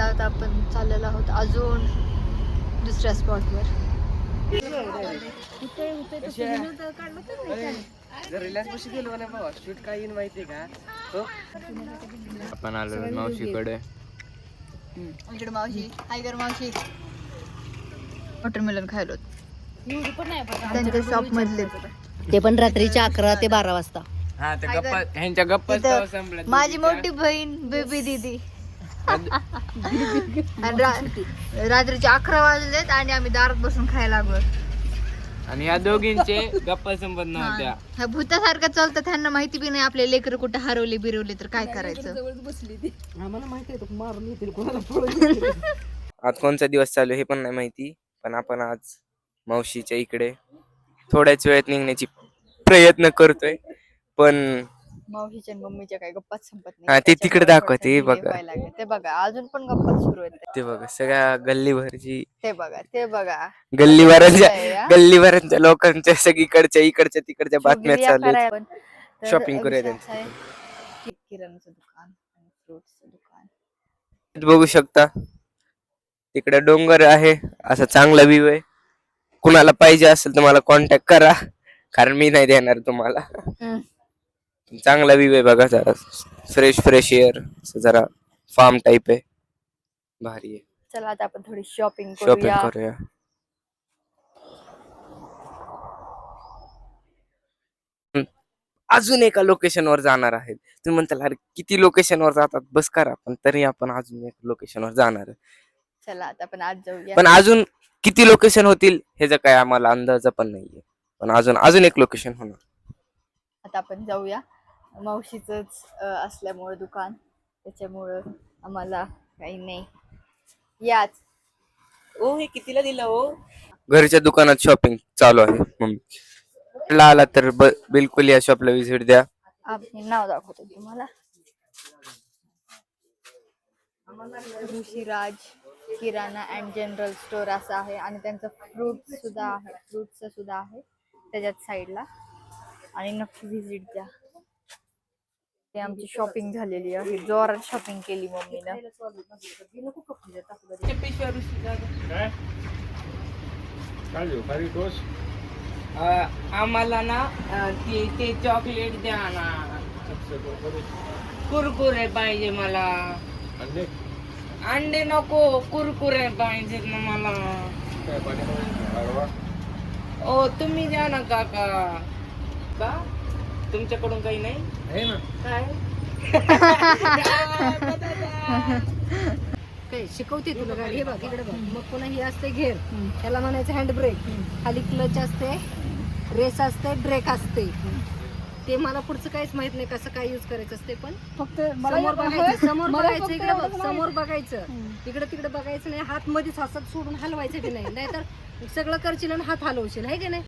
आता आपण चाललेलो आहोत अजून दुसऱ्या स्पॉटवर. आपण आलो मावशीकडे. इकडे मावशी, हाय कर मावशी. वॉटरमेलन खायलो त्यांच्या शॉप मधले, ते पण रात्रीच्या 11 ते 12 वाजता. हा ते गप्पा ह्यांच्या गप्पा संपल्या. माझी मोठी बहीण बेबी दीदी आणि रात्रीचे 11 वाजलेत आणि आम्ही दारात बसून खायला लागलो. आणि ह्या दोघींचे गप्पा संपत नव्हत्या. ह्या भूतासारखं चालतं, त्यांना माहिती बी नाही आपले लेकर कुठे हरवले बिरवले तर काय करायचं. आज कोणचा दिवस चालू हे पण नाही माहिती, पण आपण आज मावशीच्या इकडे थोड्याच वेळात निघण्याची प्रयत्न करतोय. पण मावशीच्या आणि मम्मीच्या काही गप्पाच संपत हा, नाही. ते तिकडे दाखवते, हे बघा. ते बघा अजून पण गप्पा सुरू आहेत. ते बघा सगळ्या गल्लीभरची, ते बघा गल्लीभरांच्या लोकांच्या सगळीकडच्या इकडच्या तिकडच्या बातम्या चालू आहेत. शॉपिंग करूया त्यांचं. किराणाचं दुकान आणि फ्रुट्सचं दुकान बघू शकता. तिकडे डोंगर आहे, असा चांगला व्ह्यू आहे. कुणाला पाहिजे असेल तर मला कॉन्टॅक्ट करा, कारण मी नाही देणार तुम्हाला. चांगला व्ह्यू आहे बघा, जरा फ्रेश एअर, जरा फार्म टाइप आहे, भारी आहे. चला आता आपण थोडी शॉपिंग करूया. अजून एका लोकेशनवर जाणार आहेत. तुम्ही म्हणताल अरे किती लोकेशनवर जातात, बस करा. पण तरी आपण अजून एक लोकेशनवर जाणार आहे. चला आता आपण आज जाऊया. पण अजून किती लोकेशन होतील ह्याचा काय आम्हाला अंदाज पण नाहीये. पण अजून एक लोकेशन होणार. आता आपण जाऊया. मावशीच असल्यामुळे दुकान, त्याच्यामुळं आम्हाला काही नाही. याच ओ हे कितीला दिला हो? घरच्या दुकानात शॉपिंग चालू आहे. मम्मी आला तर बिलकुल या शॉपला व्हिजिट द्या. आम्ही नाव दाखवतो तुम्हाला. ऋषीराज किराणा अँड जनरल स्टोर असं आहे आणि त्यांचं फ्रूट्स सुद्धा आहे त्याच्यात साईडला. आणि नक्की व्हिजिट द्या. ते आमची शॉपिंग झालेली आहे, जोरात शॉपिंग केली मम्मीनं. आम्हाला ना ते चॉकलेट द्या ना. कुरकुरे पाहिजे मला. अंडे नको, कुरकुरे पाहिजे ना मला. ओ तुम्ही द्या ना काका. का तुमच्याकडून काही नाही काय? काय शिकवते तुला गाडी? हे बघ इकडे बघ. मग पुन्हा हे असते घेर, त्याला म्हणायचं हँड ब्रेक. खाली क्लच असते, रेस असते, ब्रेक असते. ते मला पुढचं काहीच माहित नाही कसं काय यूज करायचं असते. पण फक्त समोर बघायचं इकडे बघ, समोर बघायचं, इकडे तिकडे बघायचं नाही. हात मध्येच हातात सोडून हलवायचं की नाही, नाहीतर सगळं करशील आणि हात हलवशील, आहे की नाही.